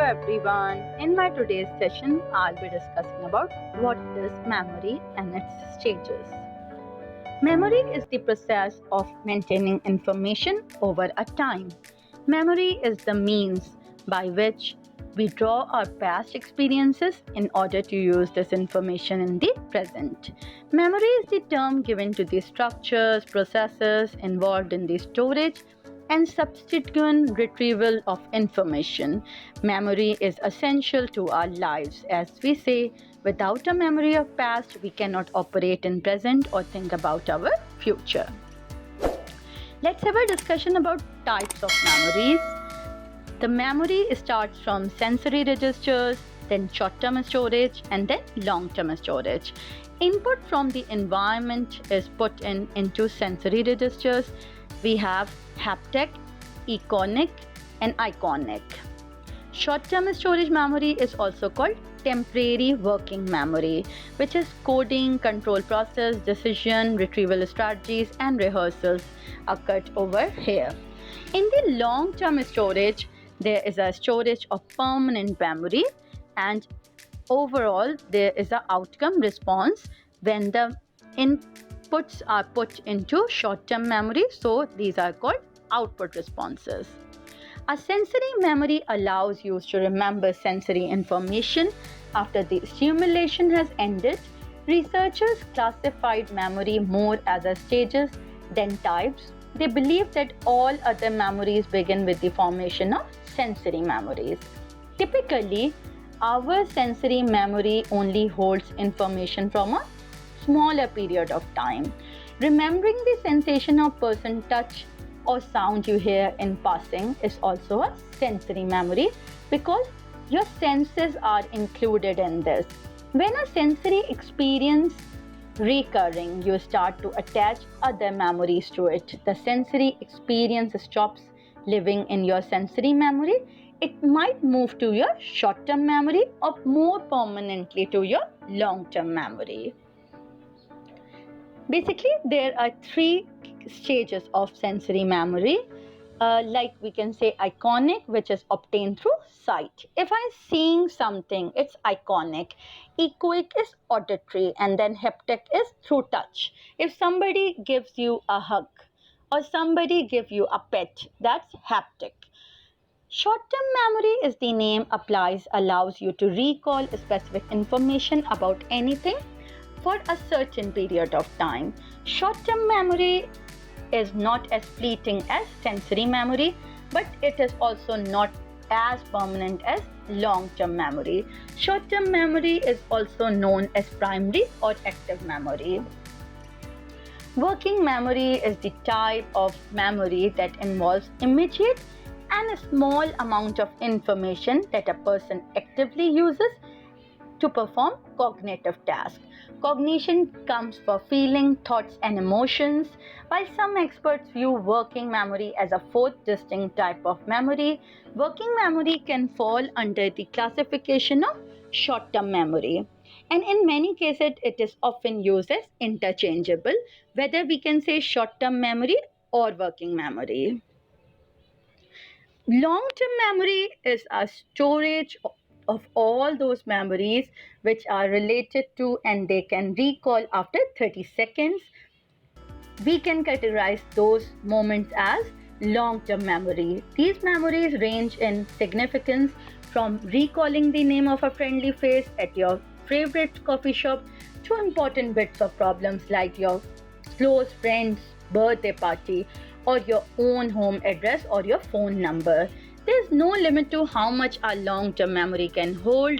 everyone. In my today's session, I'll be discussing about what is memory and its stages. Memory is the process of maintaining information over a time. Memory is the means by which we draw our past experiences in order to use this information in the present. Memory is the term given to the structures, processes involved in the storage and subsequent retrieval of information. Memory is essential to our lives. As we say, without a memory of past, we cannot operate in present or think about our future. Let's have a discussion about types of memories. The memory starts from sensory registers, then short-term storage, and then long-term storage. Input from the environment is put into sensory registers. We have haptic, iconic, and iconic. Short-term storage memory is also called temporary working memory, which is coding, control process, decision, retrieval strategies, and rehearsals occurred over here. In the long-term storage, there is a storage of permanent memory, and overall there is an outcome response when the inputs are put into short-term memory, so these are called output responses. A sensory memory allows you to remember sensory information after the stimulation has ended. Researchers classified memory more as a stages than types. They believe that all other memories begin with the formation of sensory memories. Typically, our sensory memory only holds information from a smaller period of time. Remembering the sensation of person touch or sound you hear in passing is also a sensory memory because your senses are included in this. When a sensory experience recurring, you start to attach other memories to it. The sensory experience stops living in your sensory memory. It might move to your short-term memory or more permanently to your long-term memory. Basically, there are three stages of sensory memory. Like we can say iconic, which is obtained through sight. If I'm seeing something, it's iconic. Echoic is auditory, and then haptic is through touch. If somebody gives you a hug or somebody gives you a pet, that's haptic. Short-term memory is the name allows you to recall specific information about anything for a certain period of time. Short-term memory is not as fleeting as sensory memory, but it is also not as permanent as long-term memory. Short-term memory is also known as primary or active memory. Working memory is the type of memory that involves immediate and a small amount of information that a person actively uses to perform cognitive tasks. Cognition comes for feeling, thoughts, and emotions. While some experts view working memory as a fourth distinct type of memory, working memory can fall under the classification of short-term memory. And in many cases, it is often used as interchangeable, whether we can say short-term memory or working memory. Long-term memory is a storage of all those memories which are related to and they can recall after 30 seconds. We can categorize those moments as long-term memory. These memories range in significance from recalling the name of a friendly face at your favorite coffee shop to important bits of problems like your close friend's birthday party or your own home address or your phone number. There is no limit to how much our long-term memory can hold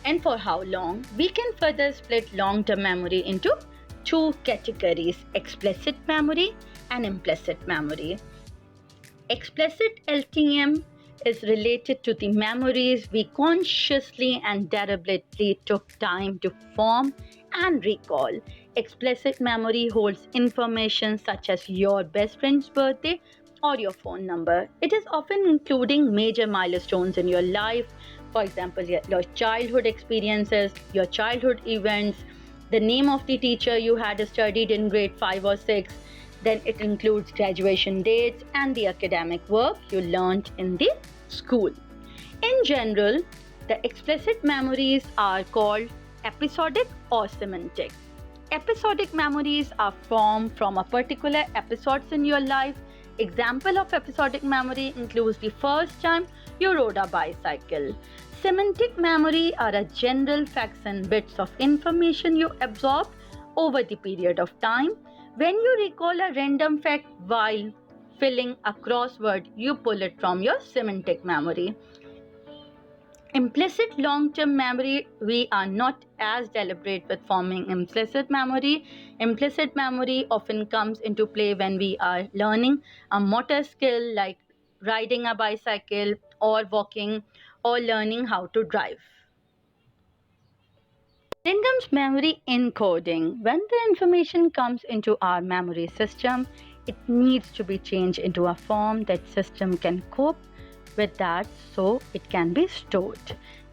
and for how long. We can further split long-term memory into two categories: explicit memory and implicit memory. Explicit LTM is related to the memories we consciously and deliberately took time to form and recall. Explicit memory holds information such as your best friend's birthday or your phone number. It is often including major milestones in your life, for example, your childhood experiences, your childhood events, the name of the teacher you had studied in grade 5 or 6. Then it includes graduation dates and the academic work you learned in the school. In general, the explicit memories are called episodic or semantic. Episodic memories are formed from a particular episodes in your life. Example of episodic memory includes the first time you rode a bicycle. Semantic memory are a general facts and bits of information you absorbed over the period of time. When you recall a random fact while filling a crossword, you pull it from your semantic memory. Implicit long-term memory, we are not as deliberate with forming implicit memory. Implicit memory often comes into play when we are learning a motor skill like riding a bicycle or walking or learning how to drive. Then comes memory encoding. When the information comes into our memory system, it needs to be changed into a form that system can cope with that so it can be stored.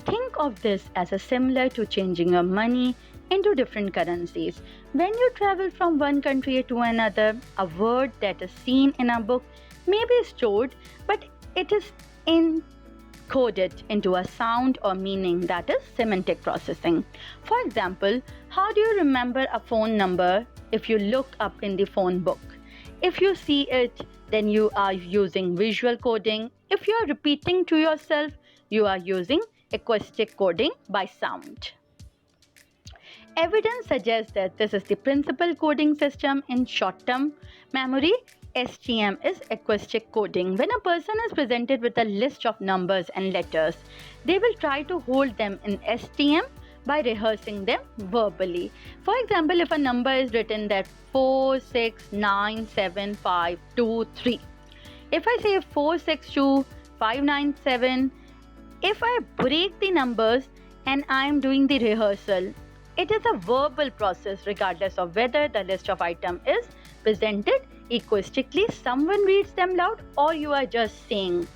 Think of this as a similar to changing your money into different currencies. When you travel from one country to another, a word that is seen in a book may be stored, but it is encoded into a sound or meaning, that is semantic processing. For example, how do you remember a phone number if you look up in the phone book? If you see it, then you are using visual coding. If you are repeating to yourself, you are using acoustic coding by sound. Evidence suggests that this is the principal coding system in short-term memory. STM is acoustic coding. When a person is presented with a list of numbers and letters, they will try to hold them in STM by rehearsing them verbally. For example, if a number is written that 4, 6, 9, 7, 5, 2, 3. If I say 4, 6, 2, 5, 9, 7, if I break the numbers and I am doing the rehearsal, it is a verbal process regardless of whether the list of items is presented acoustically, someone reads them loud, or you are just saying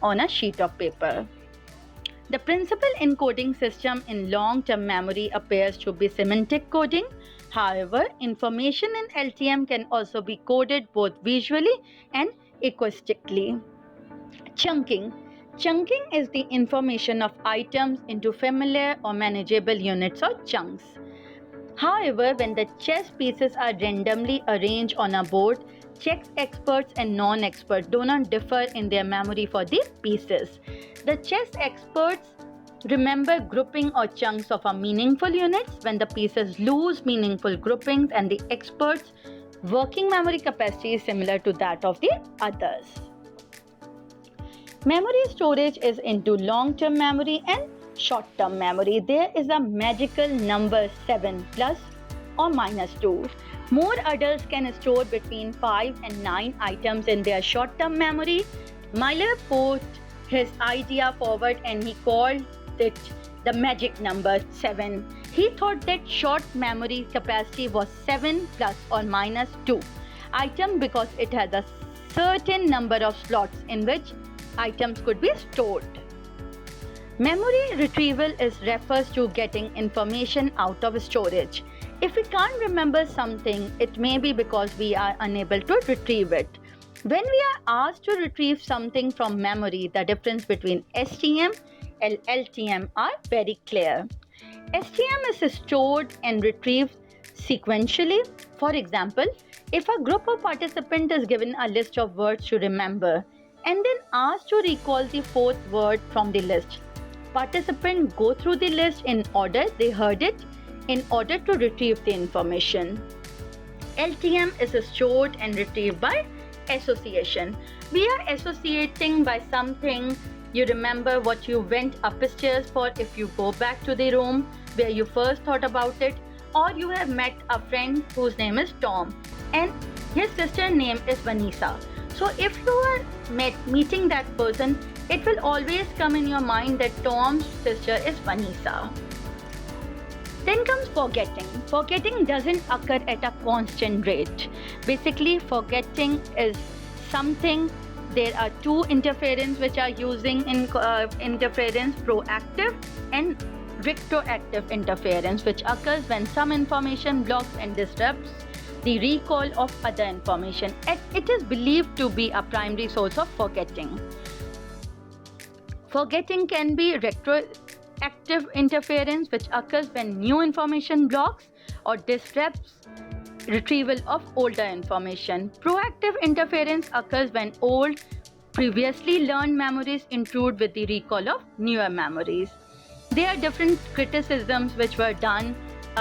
on a sheet of paper. The principal encoding system in long-term memory appears to be semantic coding. However, information in LTM can also be coded both visually and acoustically. Chunking. Chunking is the information of items into familiar or manageable units or chunks. However, when the chess pieces are randomly arranged on a board, chess experts and non-experts do not differ in their memory for the pieces. The chess experts remember grouping or chunks of a meaningful units when the pieces lose meaningful groupings, and the experts' working memory capacity is similar to that of the others. Memory storage is into long-term memory and short-term memory. There is a magical number 7 plus or minus 2. More adults can store between 5 and 9 items in their short-term memory. Miller put his idea forward and he called it the magic number 7. He thought that short memory capacity was 7 plus or minus 2 items because it has a certain number of slots in which items could be stored. Memory retrieval refers to getting information out of storage. If we can't remember something, it may be because we are unable to retrieve it. When we are asked to retrieve something from memory, the difference between STM and LTM are very clear. STM is stored and retrieved sequentially. For example, if a group of participants is given a list of words to remember and then asked to recall the fourth word from the list, participants go through the list in order they heard it in order to retrieve the information. LTM is stored and retrieved by association. We are associating by something. You remember what you went upstairs for if you go back to the room where you first thought about it, or you have met a friend whose name is Tom and his sister's name is Vanessa. So if you are meeting that person, it will always come in your mind that Tom's sister is Vanessa. Then comes forgetting. Forgetting doesn't occur at a constant rate. Basically, forgetting is something. There are two interference which are using in interference: proactive and retroactive interference, which occurs when some information blocks and disrupts the recall of other information. It is believed to be a primary source of forgetting. Forgetting can be retroactive interference, which occurs when new information blocks or disrupts retrieval of older information. Proactive interference occurs when old, previously learned memories intrude with the recall of newer memories. There are different criticisms which were done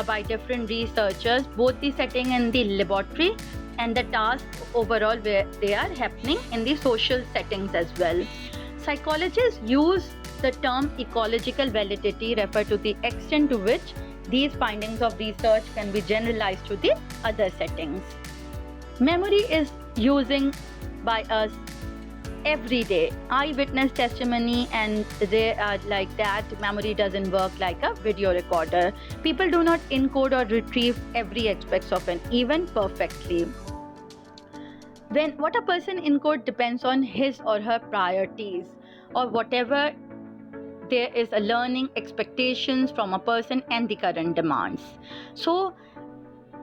by different researchers, both the setting in the laboratory and the task overall where they are happening in the social settings as well. Psychologists use the term ecological validity refer to the extent to which these findings of research can be generalized to the other settings. Memory is using by us every day. Eyewitness testimony and they are like that. Memory doesn't work like a video recorder. People do not encode or retrieve every aspect of an event perfectly. When what a person encodes depends on his or her priorities or whatever there is a learning expectations from a person and the current demands. So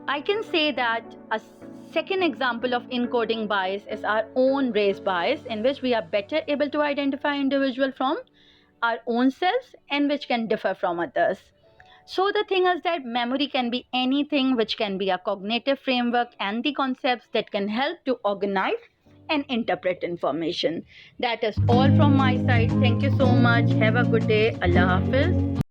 I can say that a second example of encoding bias is our own race bias, in which we are better able to identify individual from our own selves and which can differ from others. So the thing is that memory can be anything which can be a cognitive framework and the concepts that can help to organize and interpret information. That is all from my side. Thank you so much. Have a good day. Allah Hafiz.